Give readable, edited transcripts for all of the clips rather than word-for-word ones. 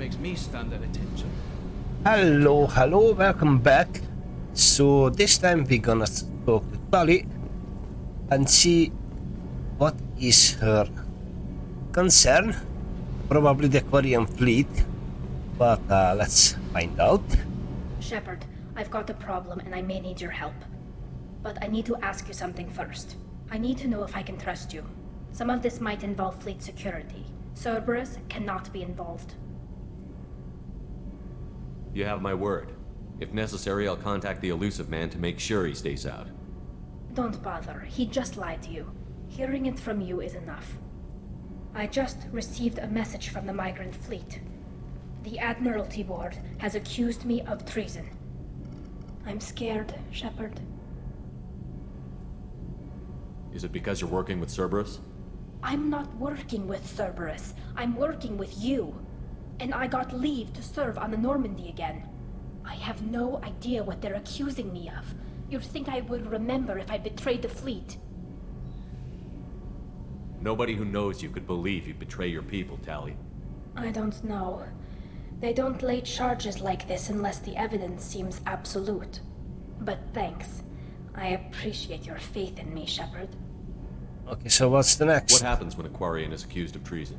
makes me stand at attention. Hello, welcome back. So this time we're gonna talk to Tali and see what is her concern. Probably the Aquarian fleet, but let's find out. Shepard, I've got a problem and I may need your help. But I need to ask you something first. I need to know if I can trust you. Some of this might involve fleet security. Cerberus cannot be involved. You have my word. If necessary, I'll contact the elusive man to make sure he stays out. Don't bother. He just lied to you. Hearing it from you is enough. I just received a message from the migrant fleet. The Admiralty Board has accused me of treason. I'm scared, Shepard. Is it because you're working with Cerberus? I'm not working with Cerberus. I'm working with you. And I got leave to serve on the Normandy again. I have no idea what they're accusing me of. You'd think I would remember if I betrayed the fleet. Nobody who knows you could believe you betray your people, Tali. I don't know. They don't lay charges like this unless the evidence seems absolute. But thanks. I appreciate your faith in me, Shepard. Okay, so what's the next? What happens when a Quarian is accused of treason?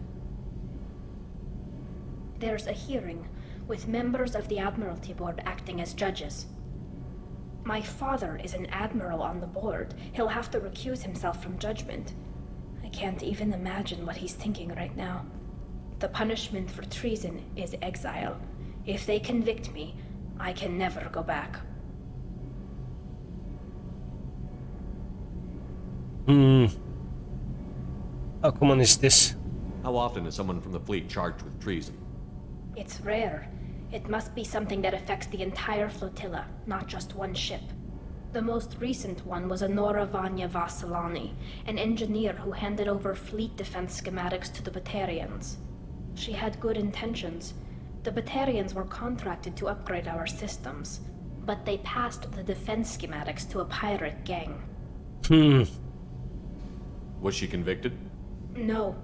There's a hearing, with members of the Admiralty Board acting as judges. My father is an admiral on the board. He'll have to recuse himself from judgment. I can't even imagine what he's thinking right now. The punishment for treason is exile. If they convict me, I can never go back. How common is this? How often is someone from the fleet charged with treason? It's rare. It must be something that affects the entire flotilla, not just one ship. The most recent one was Honora Vanya Vassilani, an engineer who handed over fleet defense schematics to the Batarians. She had good intentions. The Batarians were contracted to upgrade our systems, but they passed the defense schematics to a pirate gang. Was she convicted? No.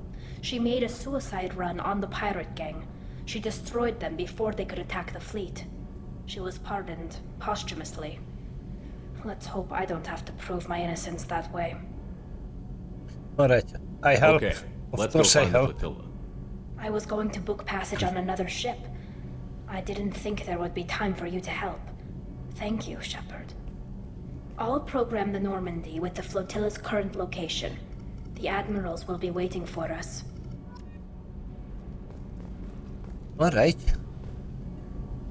She made a suicide run on the pirate gang. She destroyed them before they could attack the fleet. She was pardoned posthumously. Let's hope I don't have to prove my innocence that way. Alright, I help. Okay, Of let's go course I find the help. flotilla. I was going to book passage on another ship. I didn't think there would be time for you to help. Thank you, Shepard. I'll program the Normandy with the flotilla's current location. The admirals will be waiting for us. Alright.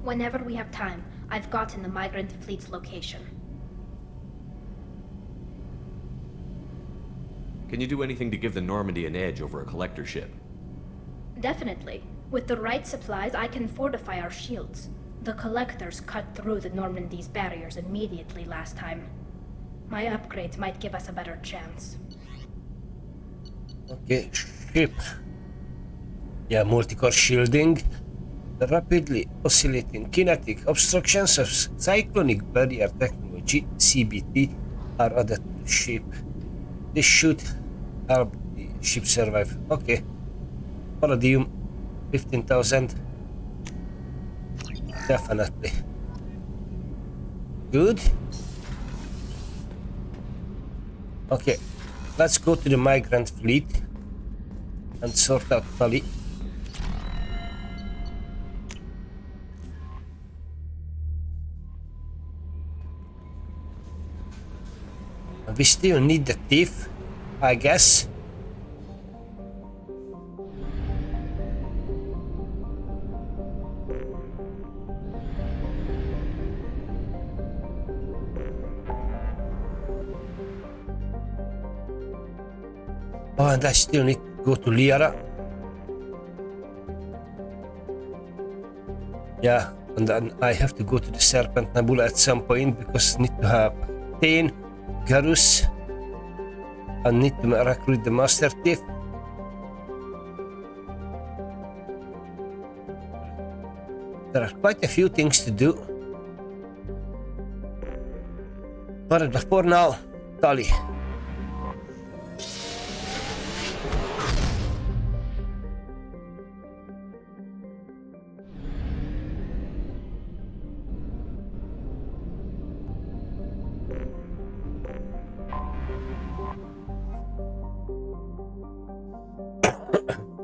Whenever we have time, I've gotten the migrant fleet's location. Can you do anything to give the Normandy an edge over a collector ship? Definitely. With the right supplies, I can fortify our shields. The collectors cut through the Normandy's barriers immediately last time. My upgrades might give us a better chance. Okay, ship. Yeah, multi-core shielding. The rapidly oscillating kinetic obstructions of cyclonic barrier technology, CBT, are added to the ship. This should help the ship survive. Okay. Palladium, 15,000. Definitely. Good. Okay. Let's go to the migrant fleet and sort out Tali. We still need the thief, I guess. Oh, and I still need to go to Liara. Yeah, and then I have to go to the Serpent Nebula at some point because I need to have Pt8, Garus. I need to recruit the Master Thief. There are quite a few things to do. But for now, Tali.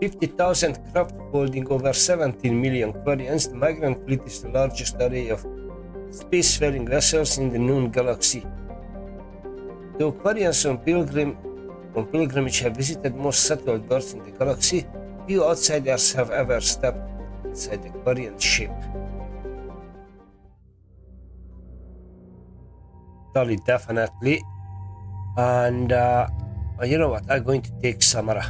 50,000 craft holding over 17 million quarians, the migrant fleet is the largest array of spacefaring vessels in the known galaxy. Though quarians on pilgrimage have visited most settled worlds in the galaxy, few outsiders have ever stepped inside a quarian ship. Tali, definitely. And you know what? I'm going to take Samara.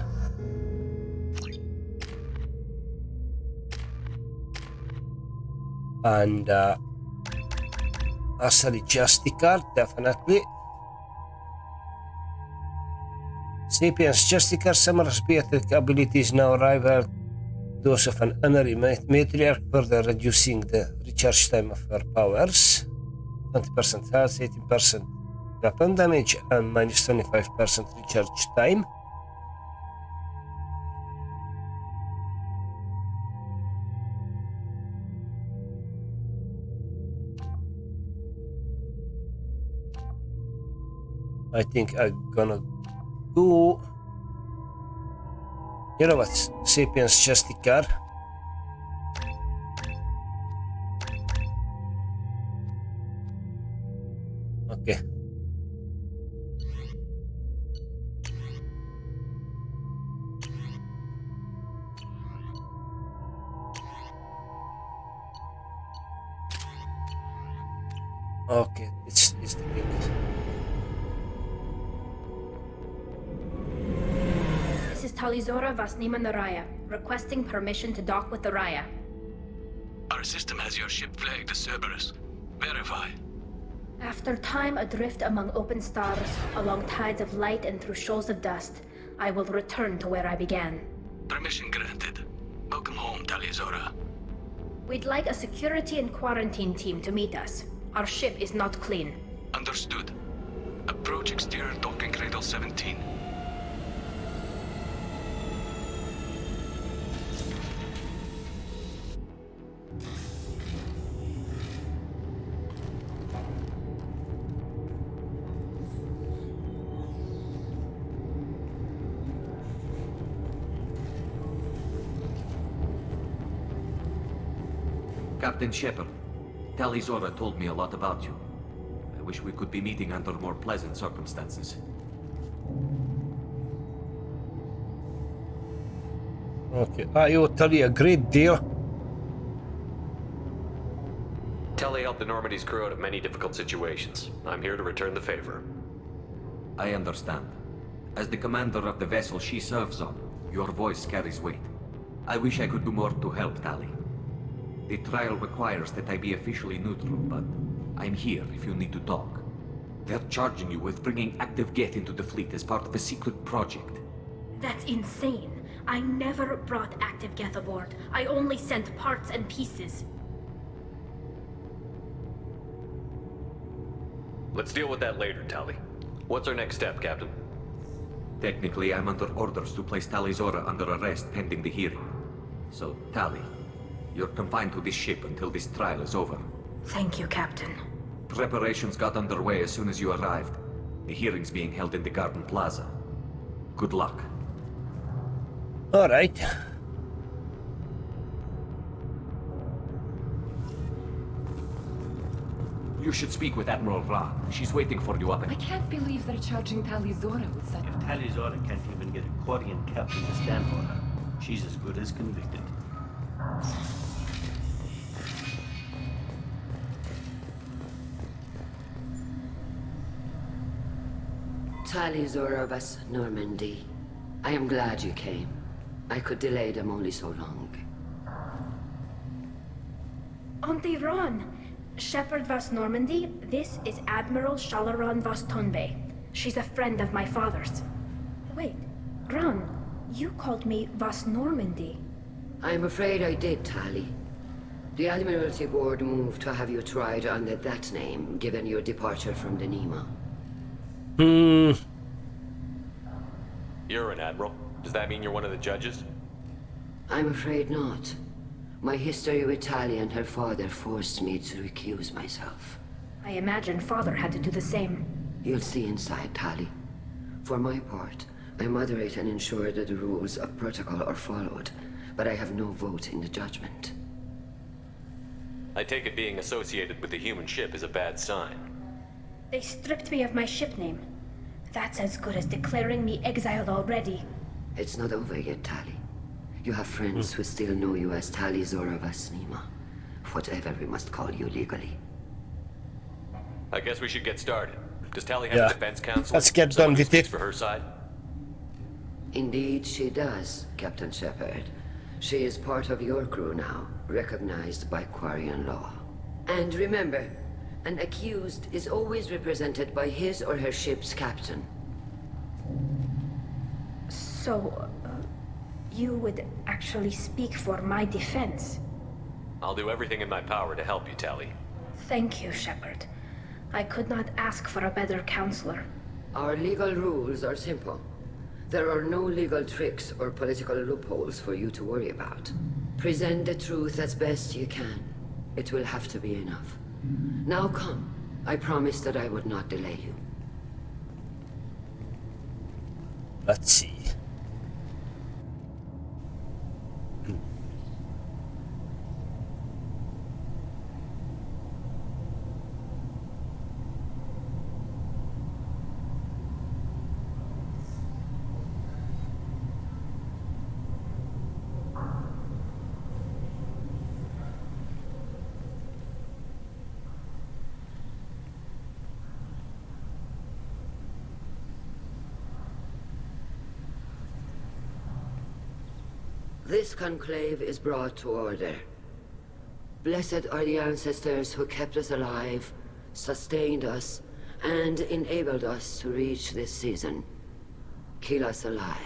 And Asari Justicar, definitely. Sapiens Justicar, Samara's beatific abilities now rival those of an honorary matriarch, further reducing the recharge time of her powers. 20% health, 18% weapon damage, and minus 25% recharge time. I think I'm gonna go. You know what? Sapiens Justicar. Okay. Okay, it's the thing. This is Tali'Zorah Vasnima Naraya, requesting permission to dock with the Raya. Our system has your ship flagged as Cerberus. Verify. After time adrift among open stars, along tides of light and through shoals of dust, I will return to where I began. Permission granted. Welcome home, Tali'Zorah. We'd like a security and quarantine team to meet us. Our ship is not clean. Understood. Approach exterior docking cradle 17. Captain Shepard, Tali'Zorah told me a lot about you. I wish we could be meeting under more pleasant circumstances. Okay, I owe Tali a great deal. Tali helped the Normandy's crew out of many difficult situations. I'm here to return the favor. I understand. As the commander of the vessel she serves on, your voice carries weight. I wish I could do more to help Tali. The trial requires that I be officially neutral, but I'm here if you need to talk. They're charging you with bringing active Geth into the fleet as part of a secret project. That's insane. I never brought active Geth aboard. I only sent parts and pieces. Let's deal with that later, Tali. What's our next step, Captain? Technically, I'm under orders to place Tali'Zorah under arrest pending the hearing. So, Tali, you're confined to this ship until this trial is over. Thank you, Captain. Preparations got underway as soon as you arrived. The hearing's being held in the Garden Plaza. Good luck. All right. You should speak with Admiral Ra. She's waiting for you up I at... can't believe they're charging Tali'Zorah with such... If Tali'Zorah can't even get a Quarian captain to stand for her, she's as good as convicted. Tali'Zorah vas Normandy. I am glad you came. I could delay them only so long. Auntie Ron! Shepard vas Normandy, this is Admiral Shalaran vas Tonbe. She's a friend of my father's. Wait, Ron, you called me vas Normandy. I'm afraid I did, Tali. The Admiralty Board moved to have you tried under that name, given your departure from the Nema. You're an admiral. Does that mean you're one of the judges? I'm afraid not. My history with Tali and her father forced me to recuse myself. I imagine father had to do the same. You'll see inside, Tali. For my part, I moderate and ensure that the rules of protocol are followed, but I have no vote in the judgment. I take it being associated with the human ship is a bad sign. They stripped me of my ship name. That's as good as declaring me exiled already. It's not over yet, Tali. You have friends who still know you as Tali'Zorah Vasnima. Whatever we must call you legally. I guess we should get started. Does Tali have Yeah. a defense counsel? Let's get Someone done who with speaks it. for her side? Indeed, she does, Captain Shepard. She is part of your crew now, recognized by Quarian law. And remember, an accused is always represented by his or her ship's captain. So, you would actually speak for my defense? I'll do everything in my power to help you, Tali. Thank you, Shepard. I could not ask for a better counselor. Our legal rules are simple. There are no legal tricks or political loopholes for you to worry about. Present the truth as best you can. It will have to be enough. Now come. I promised that I would not delay you. Let's see. This conclave is brought to order. Blessed are the ancestors who kept us alive, sustained us, and enabled us to reach this season. Keep us alive.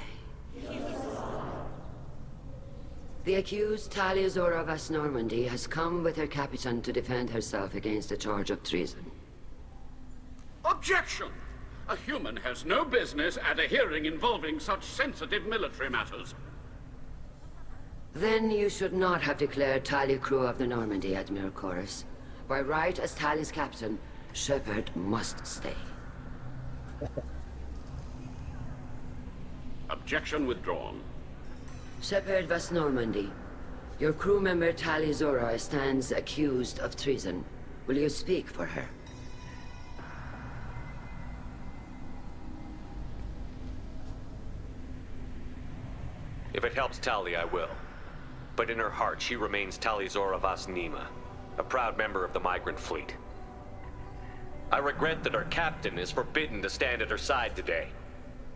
The accused Tali'Zorah of Normandy has come with her captain to defend herself against a charge of treason. Objection! A human has no business at a hearing involving such sensitive military matters. Then you should not have declared Tali crew of the Normandy, Admiral Chorus. By right as Tali's captain, Shepard must stay. Objection withdrawn. Shepard Vas Normandy, your crew member Tali'Zorah stands accused of treason. Will you speak for her? If it helps Tali, I will. But in her heart, she remains Tali'Zorah Vasnima, a proud member of the migrant fleet. I regret that her captain is forbidden to stand at her side today.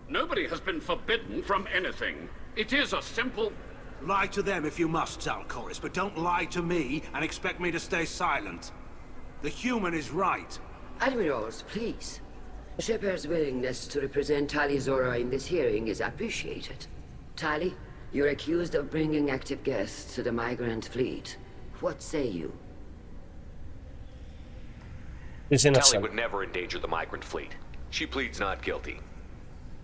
Nobody has been forbidden from anything. It is a simple... Lie to them if you must, Zalcoris, but don't lie to me and expect me to stay silent. The human is right. Admirals, please. Shepard's willingness to represent Tali'Zorah in this hearing is appreciated. Tali, you're accused of bringing active guests to the migrant fleet. What say you? He's Tali innocent. would never endanger the migrant fleet. She pleads not guilty.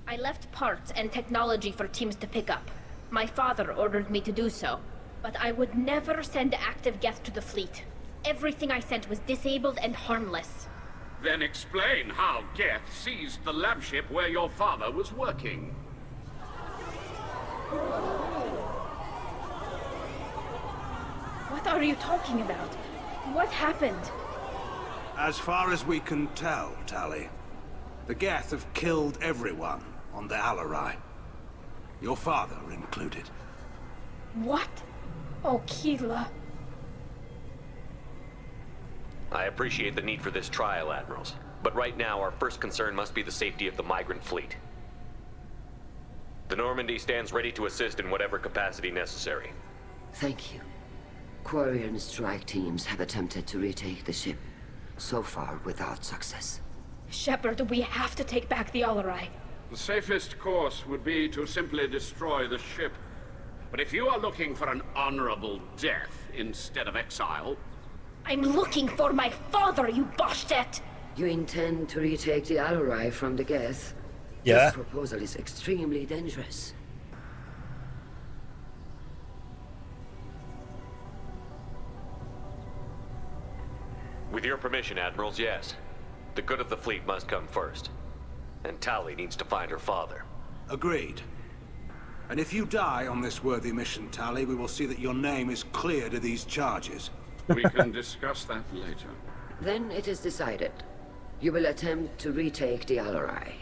I left parts and technology for teams to pick up. My father ordered me to do so. But I would never send active guests to the fleet. Everything I sent was disabled and harmless. Then explain how Geth seized the lab ship where your father was working. What are you talking about? What happened? As far as we can tell, Tali, the Geth have killed everyone on the Alarai. Your father included. What? Oh, Keela. I appreciate the need for this trial, Admirals. But right now, our first concern must be the safety of the migrant fleet. The Normandy stands ready to assist in whatever capacity necessary. Thank you. Quarian strike teams have attempted to retake the ship, so far without success. Shepard, we have to take back the Alarai. The safest course would be to simply destroy the ship. But if you are looking for an honorable death instead of exile... I'm looking for my father, you Bashtet! You intend to retake the Alarai from the Geth? Yeah. This proposal is extremely dangerous. With your permission, Admirals, yes. The good of the fleet must come first. And Tali needs to find her father. Agreed. And if you die on this worthy mission, Tali, we will see that your name is cleared of these charges. We can discuss that later. Then it is decided. You will attempt to retake the Alarai.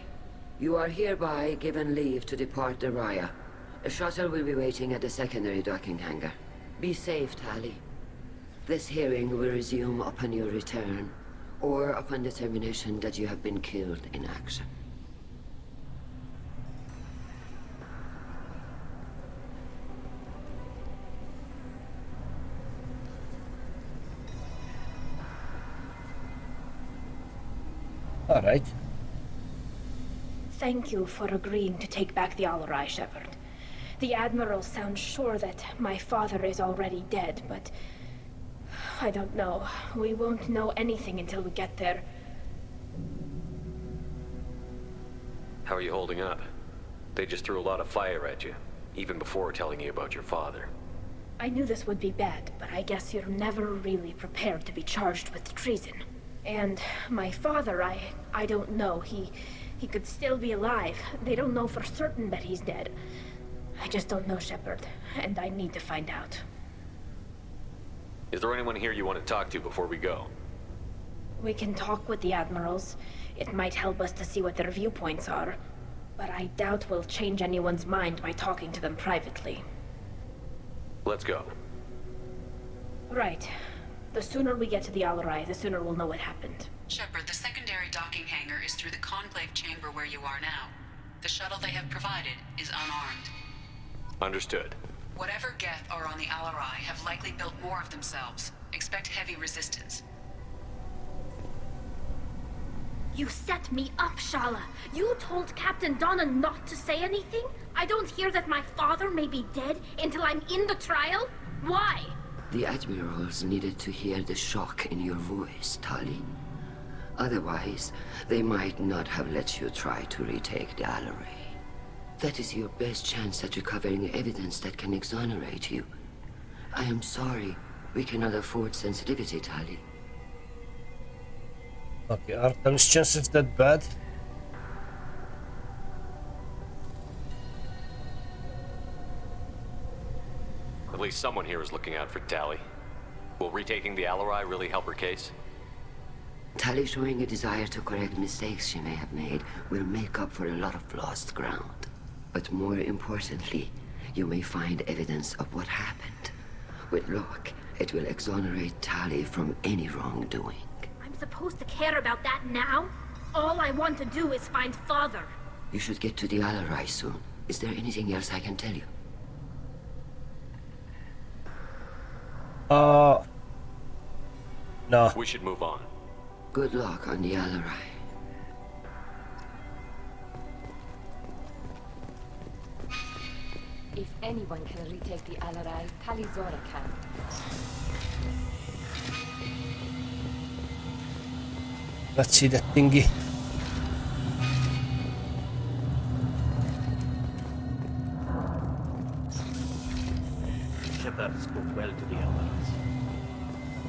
You are hereby given leave to depart the Raya. A shuttle will be waiting at the secondary docking hangar. Be safe, Tali. This hearing will resume upon your return, or upon determination that you have been killed in action. All right. Thank you for agreeing to take back the Alarai, Shepard. The Admiral sounds sure that my father is already dead, but I don't know. We won't know anything until we get there. How are you holding up? They just threw a lot of fire at you, even before telling you about your father. I knew this would be bad, but I guess you're never really prepared to be charged with treason. And my father, I don't know. He could still be alive. They don't know for certain that he's dead. I just don't know, Shepard, and I need to find out. Is there anyone here you want to talk to before we go? We can talk with the Admirals. It might help us to see what their viewpoints are. But I doubt we'll change anyone's mind by talking to them privately. Let's go. Right. The sooner we get to the Alarai, the sooner we'll know what happened. Shepard, the secondary docking hangar is through the conclave chamber where you are now. The shuttle they have provided is unarmed. Understood. Whatever Geth are on the Alarai have likely built more of themselves. Expect heavy resistance. You set me up, Shala. You told Captain Donna not to say anything? I don't hear that my father may be dead until I'm in the trial? Why? The Admirals needed to hear the shock in your voice, Tali. Otherwise, they might not have let you try to retake the Alarai. That is your best chance at recovering evidence that can exonerate you. I am sorry. We cannot afford sensitivity, Tali. Okay, are Tali's chances that bad? At least someone here is looking out for Tali. Will retaking the Alarai really help her case? Tali showing a desire to correct mistakes she may have made will make up for a lot of lost ground. But more importantly, you may find evidence of what happened. With luck, it will exonerate Tali from any wrongdoing. I'm supposed to care about that now? All I want to do is find Father. You should get to the Alarai soon. Is there anything else I can tell you? No. We should move on. Good luck on the Alarai. If anyone can retake the Alarai, Tali'Zorah can. Let's see that thingy. Shepard spoke well to the Allies.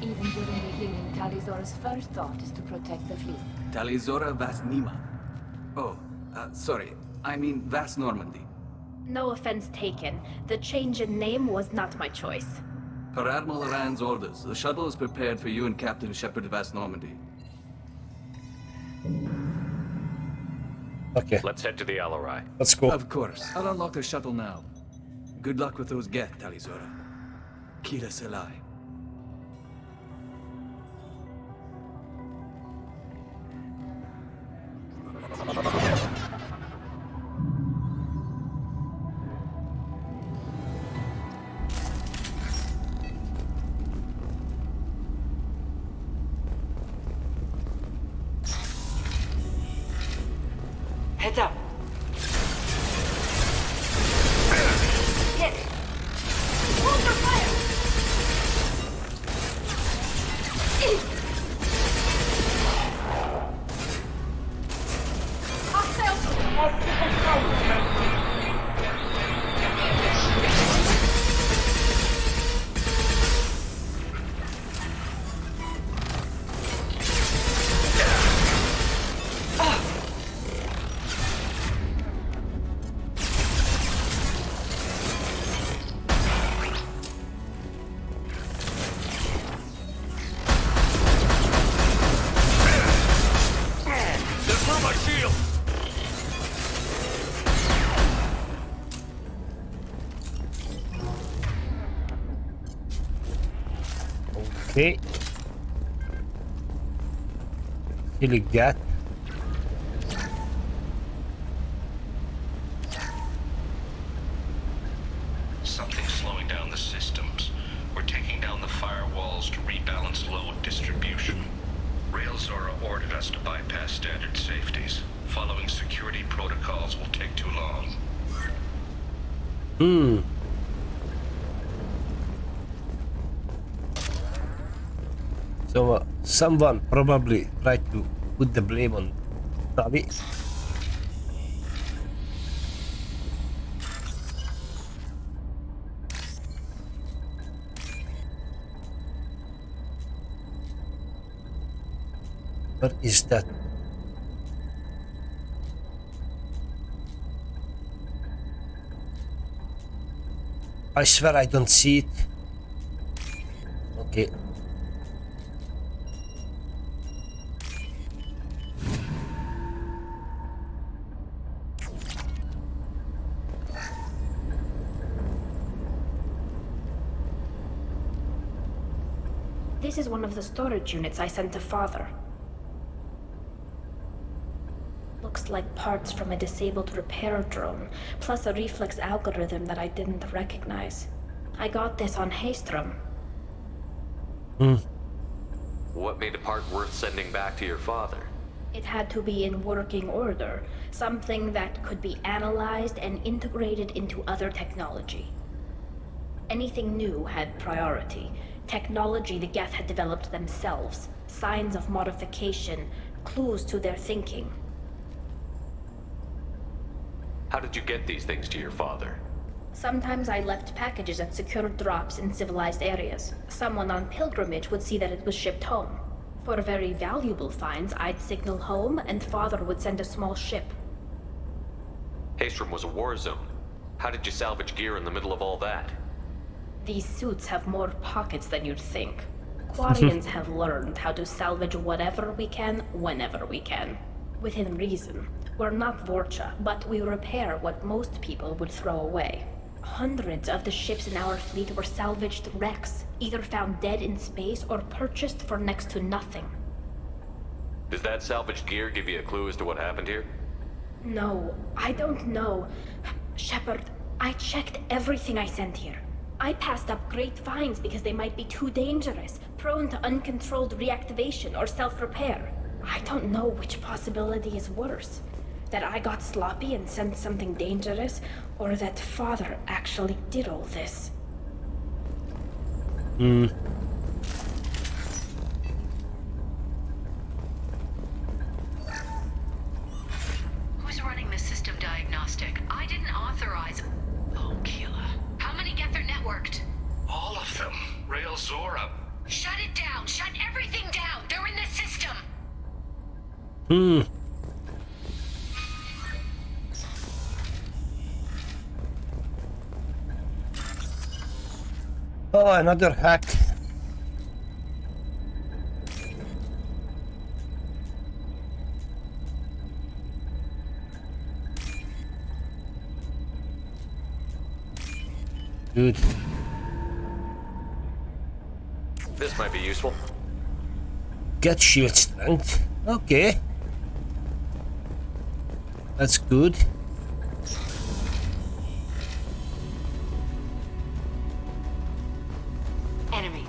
Even during the hearing, Tali'Zorah's first thought is to protect the fleet. Tali'Zorah Vas Nima. Oh, sorry. I mean Vas Normandy. No offense taken. The change in name was not my choice. Per Admiral Rand's orders, the shuttle is prepared for you and Captain Shepard Vas Normandy. Okay, Let's head to the Alarai. let's go. Of course. I'll unlock the shuttle now. Good luck with those Geth, Tali'Zorah. Kila Selai. Heads up. Hit. Hold your fire! shield! Okay. Killing that. Something's slowing down the systems. We're taking down the firewalls to rebalance load distribution. Tali'Zorah ordered us to bypass standard safeties. Following security protocols will take too long. So someone probably tried to put the blame on Tali. What is that? I swear I don't see it. Okay. This is one of the storage units I sent to Father. Looks like parts from a disabled repair drone, plus a reflex algorithm that I didn't recognize. I got this on Haystrom. What made a part worth sending back to your father? It had to be in working order, something that could be analyzed and integrated into other technology. Anything new had priority. Technology the Geth had developed themselves, signs of modification, clues to their thinking. How did you get these things to your father? Sometimes I left packages at secure drops in civilized areas. Someone on pilgrimage would see that it was shipped home. For very valuable finds, I'd signal home, and Father would send a small ship. Haystrom was a war zone. How did you salvage gear in the middle of all that? These suits have more pockets than you'd think. Quarians have learned how to salvage whatever we can, whenever we can. Within reason. We're not Vorcha, but we repair what most people would throw away. Hundreds of the ships in our fleet were salvaged wrecks, either found dead in space or purchased for next to nothing. Does that salvaged gear give you a clue as to what happened here? No, I don't know. Shepard, I checked everything I sent here. I passed up great finds because they might be too dangerous, prone to uncontrolled reactivation or self-repair. I don't know which possibility is worse. That I got sloppy and sent something dangerous, or that Father actually did all this. Who's running the system diagnostic? I didn't authorize... Oh, Keela. How many Geth are networked? All of them. Tali'Zorah. Shut it down! Shut everything down! They're in the system! Oh, another hack. Good. This might be useful. Get shield strength. Okay. That's good. Enemy.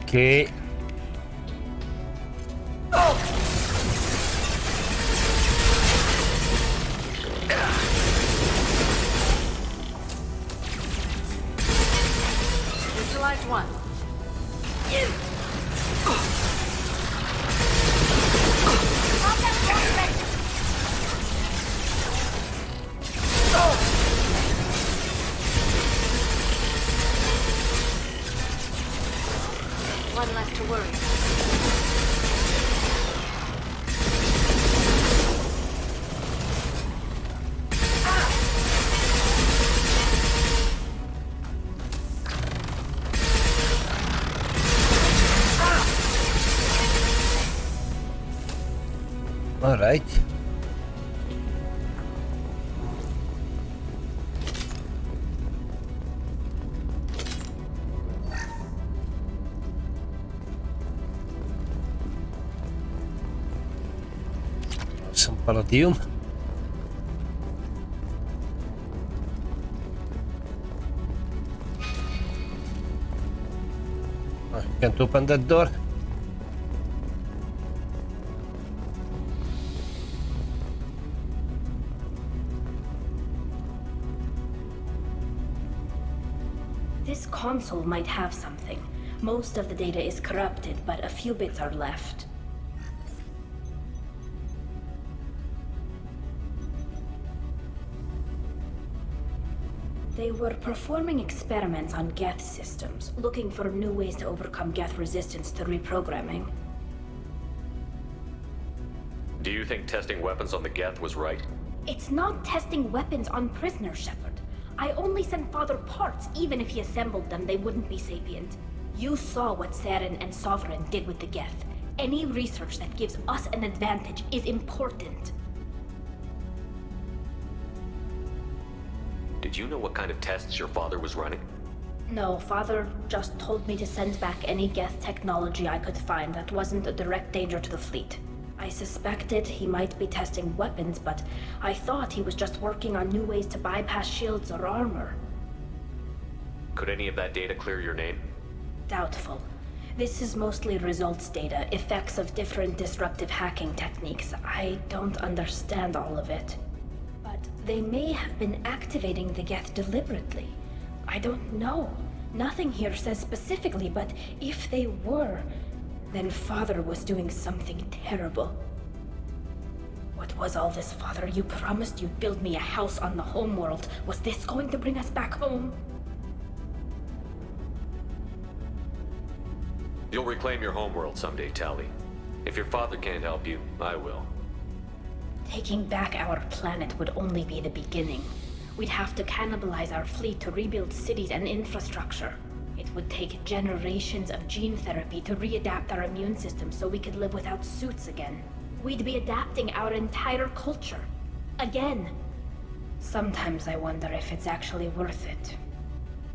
Okay. Neutralized one. One less to worry about. All right. Some palladium. Can't open that door. This console might have something. Most of the data is corrupted, but a few bits are left. They were performing experiments on Geth systems, looking for new ways to overcome Geth resistance to reprogramming. Do you think testing weapons on the Geth was right? It's not testing weapons on prisoners, Shepard. I only sent Father parts. Even if he assembled them, they wouldn't be sapient. You saw what Saren and Sovereign did with the Geth. Any research that gives us an advantage is important. Did you know what kind of tests your father was running? No, Father just told me to send back any Geth technology I could find that wasn't a direct danger to the fleet. I suspected he might be testing weapons, but I thought he was just working on new ways to bypass shields or armor. Could any of that data clear your name? Doubtful. This is mostly results data, effects of different disruptive hacking techniques. I don't understand all of it. But they may have been activating the Geth deliberately. I don't know. Nothing here says specifically, but if they were, then Father was doing something terrible. What was all this, Father? You promised you'd build me a house on the homeworld. Was this going to bring us back home? You'll reclaim your homeworld someday, Tali. If your father can't help you, I will. Taking back our planet would only be the beginning. We'd have to cannibalize our fleet to rebuild cities and infrastructure. It would take generations of gene therapy to readapt our immune system so we could live without suits again. We'd be adapting our entire culture. Again. Sometimes I wonder if it's actually worth it.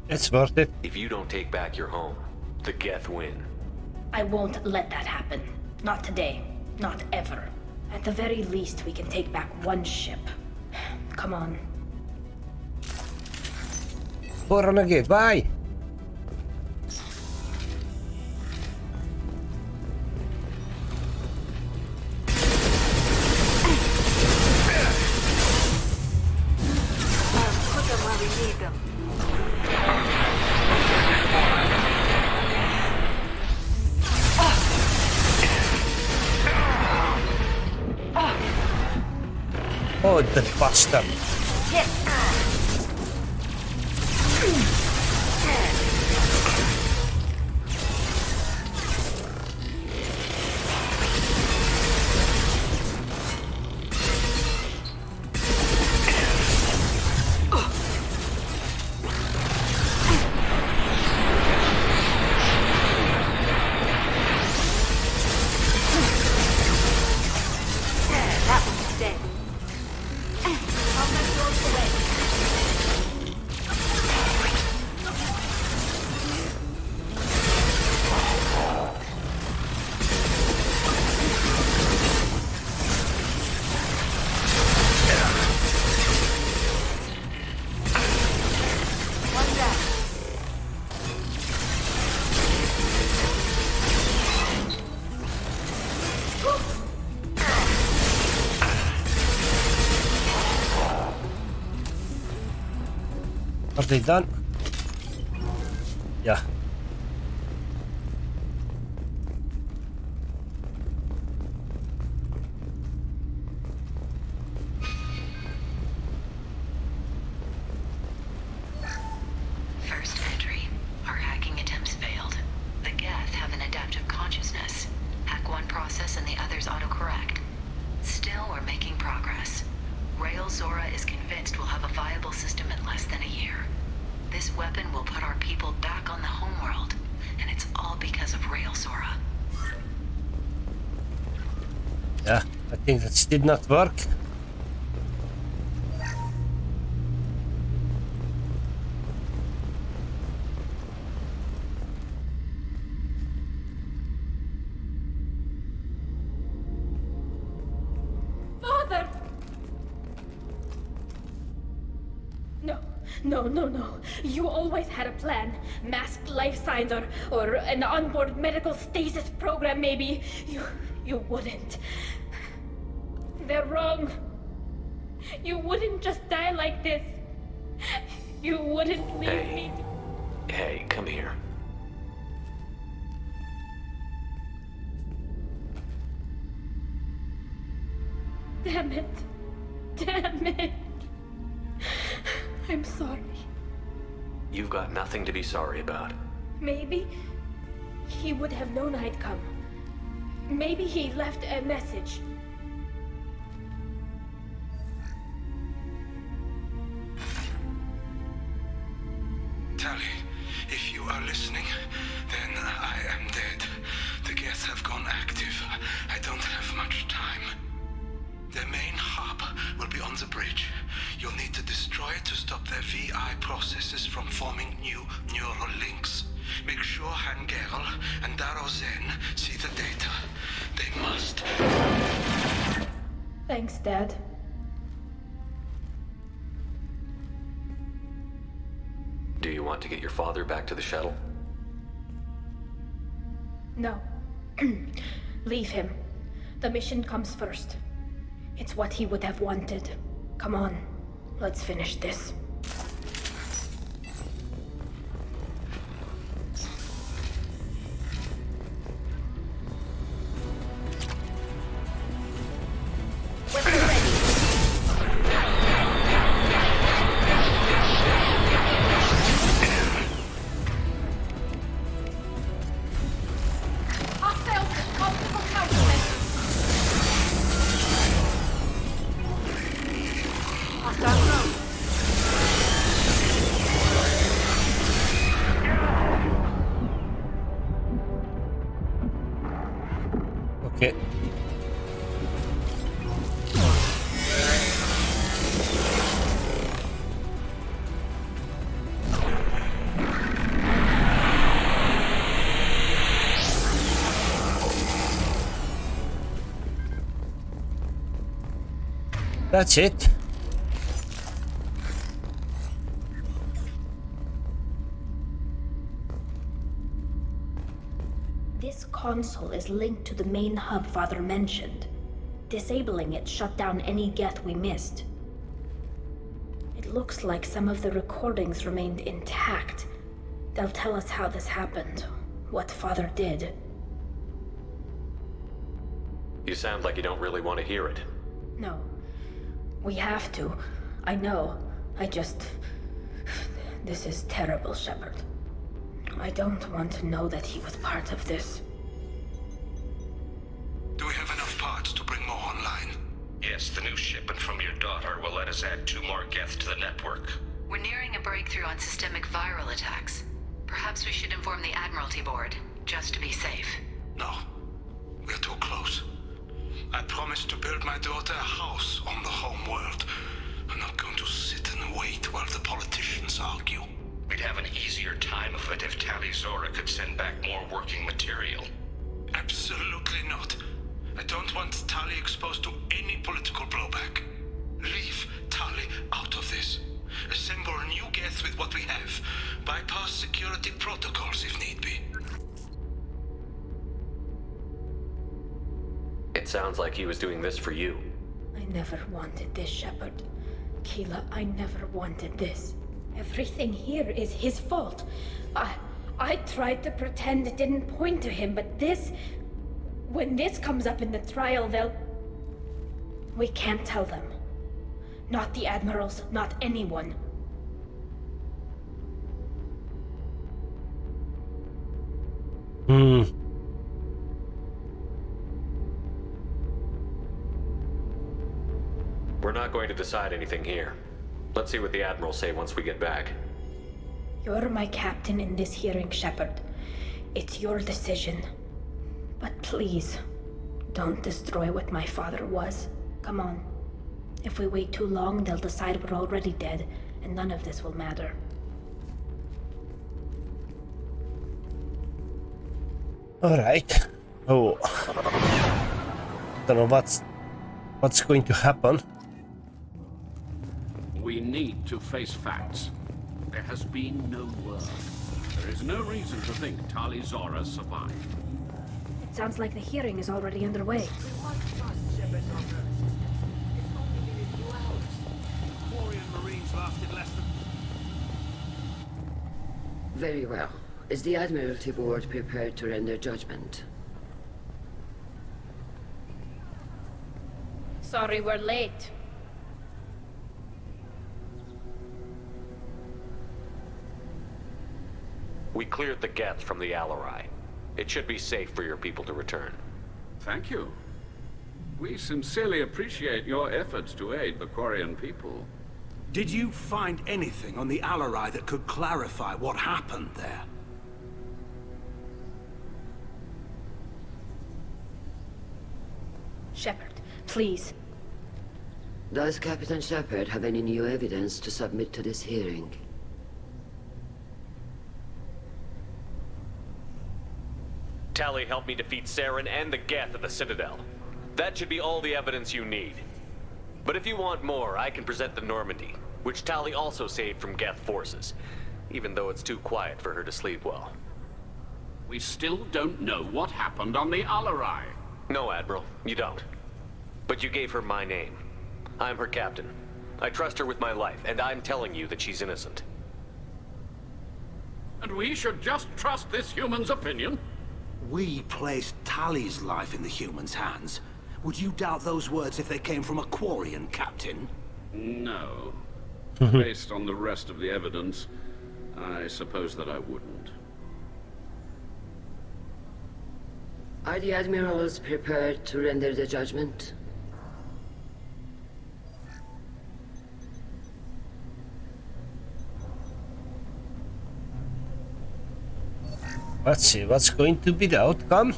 It's worth it. If you don't take back your home, the Geth win. I won't let that happen. Not today. Not ever. At the very least, we can take back one ship. Come on. Go renegade, bye! Put them where we need them. Oh, the bastard! That one's dead. I'll let yours away. Are they done? Yeah. First entry. Our hacking attempts failed. The Geth have an adaptive consciousness. Hack one process and the others autocorrect. Still, we're making progress. Tali'Zorah is convinced we'll have a viable system in less than a year. This weapon will put our people back on the homeworld, and it's all because of Tali'Zorah. Yeah, I think that did not work. No. You always had a plan. Masked life signs or an onboard medical stasis program, maybe. You wouldn't. They're wrong. You wouldn't just die like this. You wouldn't leave me. Hey, come here. Damn it. I'm sorry. You've got nothing to be sorry about. Maybe he would have known I'd come. Maybe he left a message. Tali, if you are listening, then I am dead. The Geth have gone active. I don't have much time. Their main hub will be on the bridge. You'll need to destroy it to stop their VI processes from forming new neural links. Make sure Hangerl and Darozen see the data. They must. Thanks, Dad. Do you want to get your father back to the shuttle? No. Leave him. The mission comes first. It's what he would have wanted. Come on, let's finish this. Okay. That's it. This console is linked to the main hub Father mentioned. Disabling it shut down any Geth we missed. It looks like some of the recordings remained intact. They'll tell us how this happened, what Father did. You sound like you don't really want to hear it. No. We have to. I know. This is terrible, Shepard. I don't want to know that he was part of this. Do we have enough parts to bring more online? Yes, the new shipment from your daughter will let us add 2 more Geth to the network. We're nearing a breakthrough on systemic viral attacks. Perhaps we should inform the Admiralty Board, just to be safe. No. We're too close. I promised to build my daughter a house on the home world. I'm not going to sit and wait while the politicians argue. We'd have an easier time of it if Tali'Zorah could send back more working material. Absolutely not. I don't want Tali exposed to any political blowback. Leave Tali out of this. Assemble new Geth with what we have. Bypass security protocols if need be. It sounds like he was doing this for you. I never wanted this, Shepard. Keela, I never wanted this. Everything here is his fault. I tried to pretend it didn't point to him, but this... When this comes up in the trial, they'll... We can't tell them. Not the admirals, not anyone. We're not going to decide anything here. Let's see what the admirals say once we get back. You're my captain in this hearing, Shepard. It's your decision. But please, don't destroy what my father was. Come on. If we wait too long, they'll decide we're already dead, and none of this will matter. Alright. Oh. Don't know what's going to happen. We need to face facts. There has been no word. There is no reason to think Tali'Zorah survived. It sounds like the hearing is already underway. Very well. Is the Admiralty Board prepared to render judgment? Sorry we're late. We cleared the Geth from the Alarai. It should be safe for your people to return. Thank you. We sincerely appreciate your efforts to aid the Quarian people. Did you find anything on the Alarai that could clarify what happened there? Shepard, please. Does Captain Shepard have any new evidence to submit to this hearing? Tali helped me defeat Saren and the Geth at the Citadel. That should be all the evidence you need. But if you want more, I can present the Normandy, which Tali also saved from Geth forces, even though it's too quiet for her to sleep well. We still don't know what happened on the Alarai. No, Admiral, you don't. But you gave her my name. I'm her captain. I trust her with my life, and I'm telling you that she's innocent. And we should just trust this human's opinion? We placed Tali's life in the humans' hands. Would you doubt those words if they came from a Quarian captain? No. Based on the rest of the evidence, I suppose that I wouldn't. Are the Admirals prepared to render the judgment? Let's see what's going to be the outcome.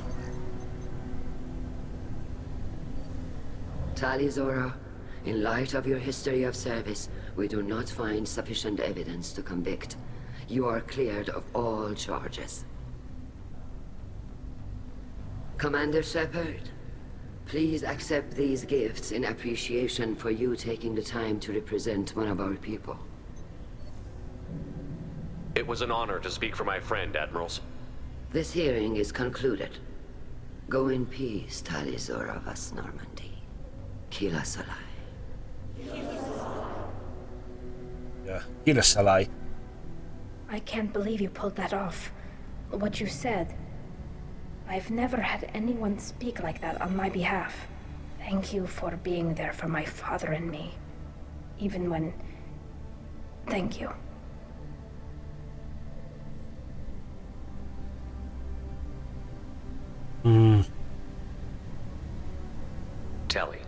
Tali'Zorah, in light of your history of service, we do not find sufficient evidence to convict. You are cleared of all charges. Commander Shepard, please accept these gifts in appreciation for you taking the time to represent one of our people. It was an honor to speak for my friend, Admirals. This hearing is concluded. Go in peace, Tali'Zorah vas Normandy. Kila Salai. Yeah, Kila Salai. I can't believe you pulled that off. What you said. I've never had anyone speak like that on my behalf. Thank you for being there for my father and me. Even when... Thank you. Tali,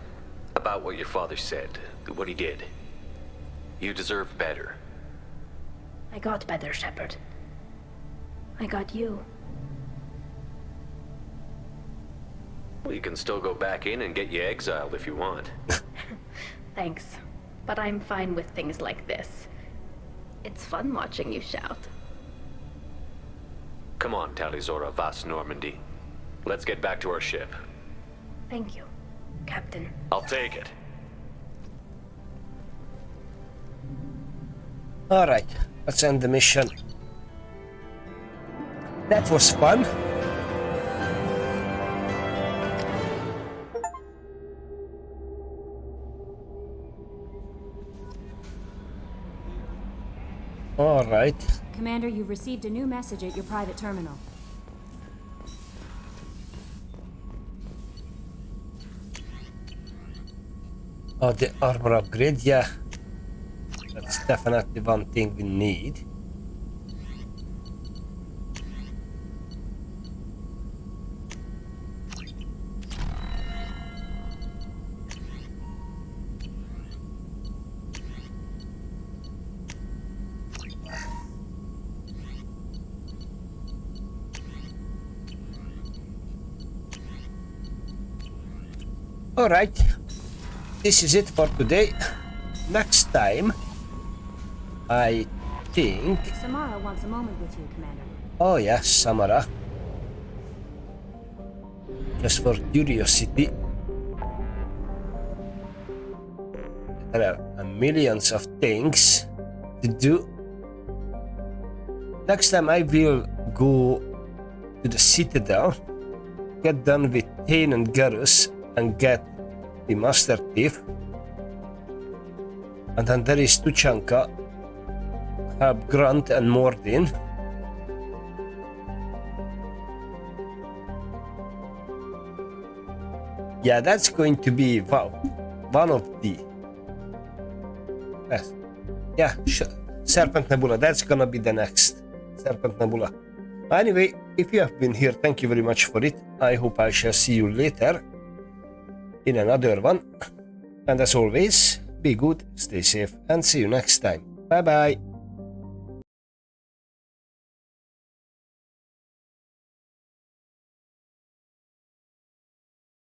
about what your father said, what he did. You deserve better. I got better, Shepard. I got you. We can still go back in and get you exiled if you want. Thanks, but I'm fine with things like this. It's fun watching you shout. Come on, Tali'Zorah vas Normandy. Let's get back to our ship. Thank you, Captain. I'll take it. Alright, let's end the mission. That was fun. All right. Commander, you've received a new message at your private terminal. Oh, the armor upgrade, yeah. That's definitely one thing we need. All right. This is it for today. Next time, I think... Samara wants a moment with you, Commander. Oh yes, Samara. Just for curiosity. There are millions of things to do. Next time I will go to the Citadel, get done with Tain and Garrus, and get the Master Thief. And then there is Tuchanka, help Grunt and Mordin. Yeah, that's going to be, wow, one of the... Yes. Yeah, Serpent Nebula, that's gonna be the next Serpent Nebula. Anyway, if you have been here, thank you very much for it. I hope I shall see you later in another one. And as always, be good, stay safe, and see you next time. Bye bye.